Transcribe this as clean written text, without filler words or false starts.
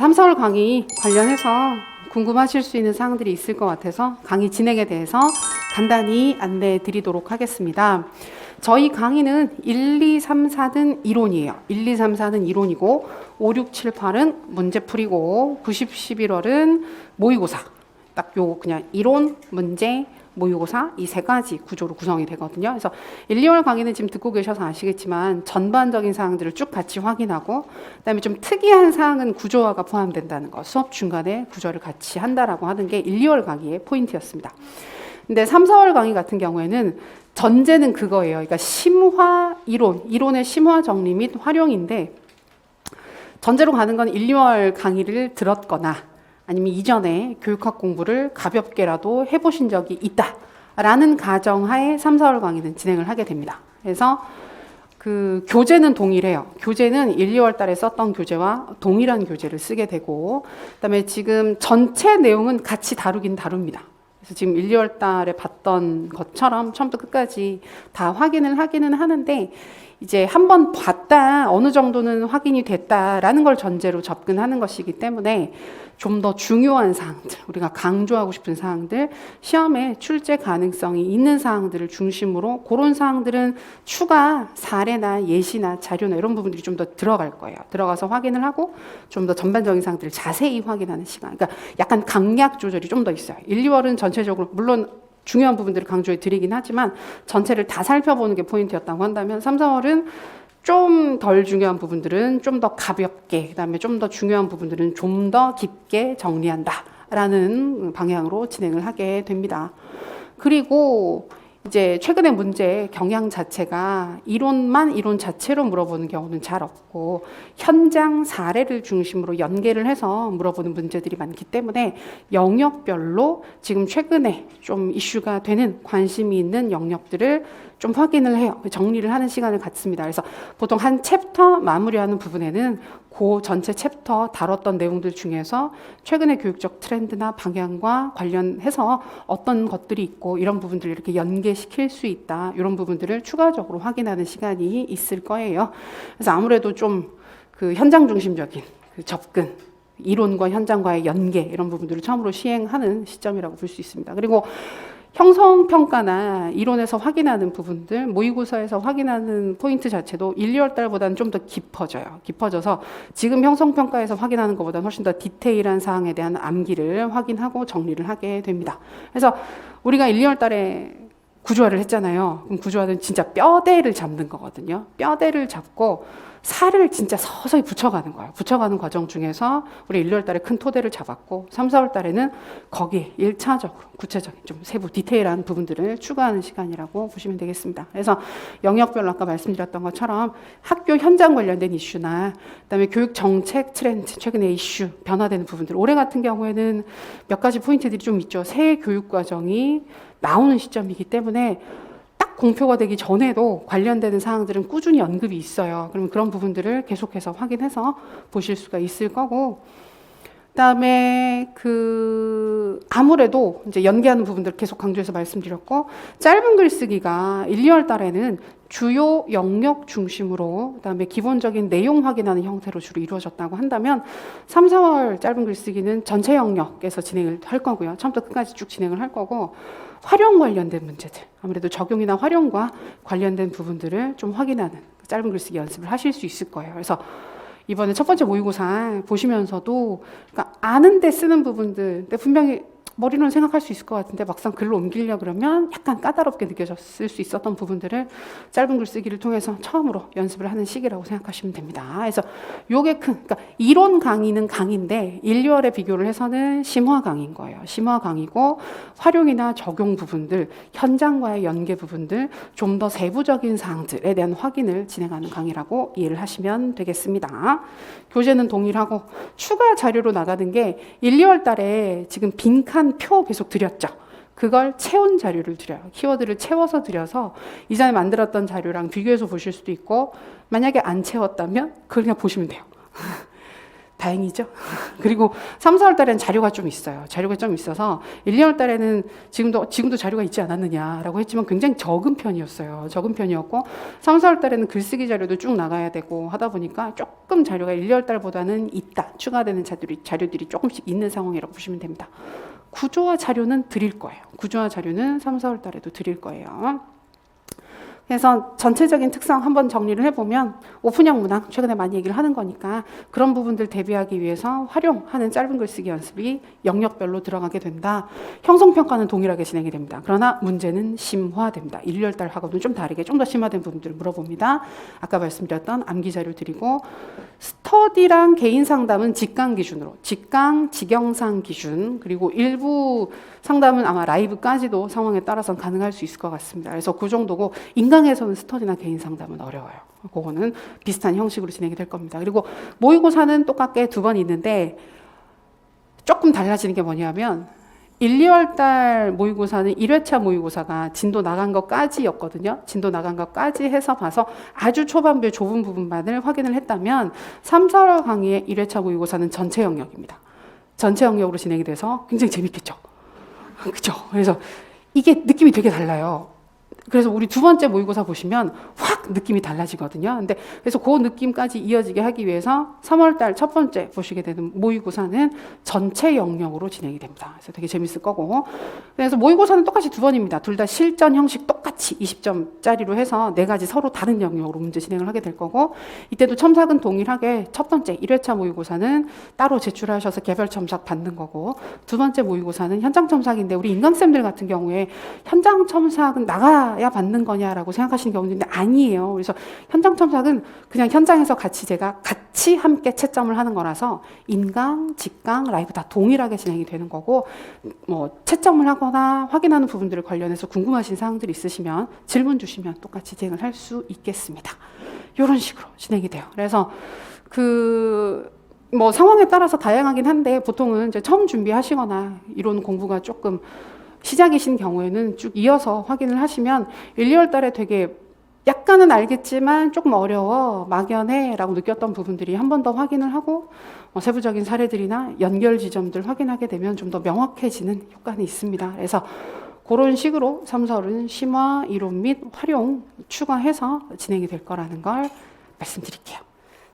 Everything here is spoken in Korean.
3, 4월 강의 관련해서 궁금하실 수 있는 사항들이 있을 것 같아서 강의 진행에 대해서 간단히 안내해 드리도록 하겠습니다. 저희 강의는 1, 2, 3, 4는 이론이에요. 1, 2, 3, 4는 이론이고 5, 6, 7, 8은 문제풀이고 90, 11월은 모의고사. 딱 요 그냥 이론, 문제, 모의고사 이 세 가지 구조로 구성이 되거든요. 그래서 1, 2월 강의는 지금 듣고 계셔서 아시겠지만 전반적인 사항들을 쭉 같이 확인하고 그다음에 좀 특이한 사항은 구조화가 포함된다는 거, 수업 중간에 구조를 같이 한다라고 하는 게 1, 2월 강의의 포인트였습니다. 근데 3, 4월 강의 같은 경우에는 전제는 그거예요. 그러니까 심화 이론의 심화 정리 및 활용인데 전제로 가는 건 1, 2월 강의를 들었거나 아니면 이전에 교육학 공부를 가볍게라도 해보신 적이 있다라는 가정하에 3, 4월 강의는 진행을 하게 됩니다. 그래서 그 교재는 동일해요. 교재는 1, 2월 달에 썼던 교재와 동일한 교재를 쓰게 되고 그다음에 지금 전체 내용은 같이 다루긴 다룹니다. 그래서 지금 1, 2월 달에 봤던 것처럼 처음부터 끝까지 다 확인을 하기는 하는데 이제 한번 봤다, 어느 정도는 확인이 됐다라는 걸 전제로 접근하는 것이기 때문에 좀 더 중요한 사항들, 우리가 강조하고 싶은 사항들, 시험에 출제 가능성이 있는 사항들을 중심으로 그런 사항들은 추가 사례나 예시나 자료나 이런 부분들이 좀 더 들어갈 거예요. 들어가서 확인을 하고 좀 더 전반적인 사항들을 자세히 확인하는 시간. 그러니까 약간 강약 조절이 좀 더 있어요. 1, 2월은 전체적으로 물론 중요한 부분들을 강조해 드리긴 하지만 전체를 다 살펴보는 게 포인트였다고 한다면 3, 4월은 좀 덜 중요한 부분들은 좀 더 가볍게, 그다음에 좀 더 중요한 부분들은 좀 더 깊게 정리한다라는 방향으로 진행을 하게 됩니다. 그리고 이제 최근에 문제 경향 자체가 이론 자체로 물어보는 경우는 잘 없고 현장 사례를 중심으로 연계를 해서 물어보는 문제들이 많기 때문에 영역별로 지금 최근에 좀 이슈가 되는 관심이 있는 영역들을 좀 확인을 해요. 정리를 하는 시간을 갖습니다. 그래서 보통 한 챕터 마무리하는 부분에는 그 전체 챕터 다뤘던 내용들 중에서 최근의 교육적 트렌드나 방향과 관련해서 어떤 것들이 있고 이런 부분들을 이렇게 연계시킬 수 있다. 이런 부분들을 추가적으로 확인하는 시간이 있을 거예요. 그래서 아무래도 좀 그 현장 중심적인 그 접근, 이론과 현장과의 연계 이런 부분들을 처음으로 시행하는 시점이라고 볼 수 있습니다. 그리고 형성평가나 이론에서 확인하는 부분들, 모의고사에서 확인하는 포인트 자체도 1, 2월 달보다는 좀 더 깊어져요. 깊어져서 지금 형성평가에서 확인하는 것보다는 훨씬 더 디테일한 사항에 대한 암기를 확인하고 정리를 하게 됩니다. 그래서 우리가 1, 2월 달에 구조화를 했잖아요. 그럼 구조화는 진짜 뼈대를 잡는 거거든요. 뼈대를 잡고 살을 진짜 서서히 붙여가는 거예요. 붙여가는 과정 중에서 우리 1, 2월 달에 큰 토대를 잡았고 3, 4월 달에는 거기에 1차적으로 구체적인 좀 세부 디테일한 부분들을 추가하는 시간이라고 보시면 되겠습니다. 그래서 영역별로 아까 말씀드렸던 것처럼 학교 현장 관련된 이슈나 그다음에 교육 정책 트렌드, 최근의 이슈, 변화되는 부분들. 올해 같은 경우에는 몇 가지 포인트들이 좀 있죠. 새 교육 과정이 나오는 시점이기 때문에 딱 공표가 되기 전에도 관련되는 사항들은 꾸준히 언급이 있어요. 그러면 그런 부분들을 계속해서 확인해서 보실 수가 있을 거고, 그다음에 아무래도 이제 연계하는 부분들 계속 강조해서 말씀드렸고, 짧은 글쓰기가 1, 2월 달에는 주요 영역 중심으로 그다음에 기본적인 내용 확인하는 형태로 주로 이루어졌다고 한다면 3, 4월 짧은 글쓰기는 전체 영역에서 진행을 할 거고요. 처음부터 끝까지 쭉 진행을 할 거고 활용 관련된 문제들, 아무래도 적용이나 활용과 관련된 부분들을 좀 확인하는 짧은 글쓰기 연습을 하실 수 있을 거예요. 그래서 이번에 첫 번째 모의고사 보시면서도 그러니까 아는데 쓰는 부분들, 근데 분명히 머리로는 생각할 수 있을 것 같은데 막상 글로 옮기려 그러면 약간 까다롭게 느껴졌을 수 있었던 부분들을 짧은 글쓰기를 통해서 처음으로 연습을 하는 시기라고 생각하시면 됩니다. 그래서 요게 그러니까 이론 강의는 강의인데 1, 2월에 비교를 해서는 심화 강의인 거예요. 심화 강의고 활용이나 적용 부분들, 현장과의 연계 부분들, 좀 더 세부적인 사항들에 대한 확인을 진행하는 강의라고 이해를 하시면 되겠습니다. 교재는 동일하고 추가 자료로 나가는 게 1, 2월 달에 지금 빈칸 표 계속 드렸죠. 그걸 채운 자료를 드려요. 키워드를 채워서 드려서 이전에 만들었던 자료랑 비교해서 보실 수도 있고 만약에 안 채웠다면 그걸 그냥 보시면 돼요. 다행이죠. 그리고 3, 4월 달에는 자료가 좀 있어요. 자료가 좀 있어서 1, 2월 달에는 지금도 자료가 있지 않았느냐라고 했지만 굉장히 적은 편이었어요. 적은 편이었고 3, 4월 달에는 글쓰기 자료도 쭉 나가야 되고 하다 보니까 조금 자료가 1, 2월 달보다는 있다. 추가되는 자료들이 조금씩 있는 상황이라고 보시면 됩니다. 구조화 자료는 드릴 거예요. 구조화 자료는 3, 4월 달에도 드릴 거예요. 그래서 전체적인 특성 한번 정리를 해보면 오픈형 문항, 최근에 많이 얘기를 하는 거니까 그런 부분들 대비하기 위해서 활용하는 짧은 글쓰기 연습이 영역별로 들어가게 된다. 형성평가는 동일하게 진행이 됩니다. 그러나 문제는 심화됩니다. 1, 2월 달하고는 좀 다르게 좀 더 심화된 부분들을 물어봅니다. 아까 말씀드렸던 암기 자료 드리고 스터디랑 개인 상담은 직강 기준으로 직강, 직영상 기준 그리고 일부 상담은 아마 라이브까지도 상황에 따라서는 가능할 수 있을 것 같습니다. 그래서 그 정도고 인강에서는 스터디나 개인 상담은 어려워요. 그거는 비슷한 형식으로 진행이 될 겁니다. 그리고 모의고사는 똑같게 2번 있는데 조금 달라지는 게 뭐냐면 1, 2월 달 모의고사는 1회차 모의고사가 진도 나간 것까지였거든요. 진도 나간 것까지 해서 봐서 아주 초반부의 좁은 부분만을 확인을 했다면 3, 4월 강의의 1회차 모의고사는 전체 영역입니다. 전체 영역으로 진행이 돼서 굉장히 재밌겠죠. 그죠? 그래서 이게 느낌이 되게 달라요. 그래서 우리 2번째 모의고사 보시면 확 느낌이 달라지거든요. 근데 그래서 그 느낌까지 이어지게 하기 위해서 3월 달 첫 번째 보시게 되는 모의고사는 전체 영역으로 진행이 됩니다. 그래서 되게 재밌을 거고. 그래서 모의고사는 똑같이 2번입니다. 둘 다 실전 형식 똑같이 20점짜리로 해서 4가지 서로 다른 영역으로 문제 진행을 하게 될 거고, 이때도 첨삭은 동일하게 첫 번째 1회차 모의고사는 따로 제출하셔서 개별 첨삭 받는 거고, 2번째 모의고사는 현장 첨삭인데 우리 인강쌤들 같은 경우에 현장 첨삭은 나가야 받는 거냐라고 생각하시는 경우도 있는데 아니에요. 그래서 현장 첨삭은 그냥 현장에서 제가 같이 함께 채점을 하는 거라서 인강, 직강, 라이브 다 동일하게 진행이 되는 거고, 뭐 채점을 하거나 확인하는 부분들을 관련해서 궁금하신 사항들이 있으시면 질문 주시면 똑같이 진행을 할 수 있겠습니다. 이런 식으로 진행이 돼요. 그래서 뭐 상황에 따라서 다양하긴 한데 보통은 이제 처음 준비하시거나 이론 공부가 조금 시작이신 경우에는 쭉 이어서 확인을 하시면 1, 2월 달에 되게 약간은 알겠지만 조금 어려워, 막연해 라고 느꼈던 부분들이 한 번 더 확인을 하고 세부적인 사례들이나 연결 지점들 확인하게 되면 좀 더 명확해지는 효과는 있습니다. 그래서 그런 식으로 3, 4월은 심화, 이론 및 활용 추가해서 진행이 될 거라는 걸 말씀드릴게요.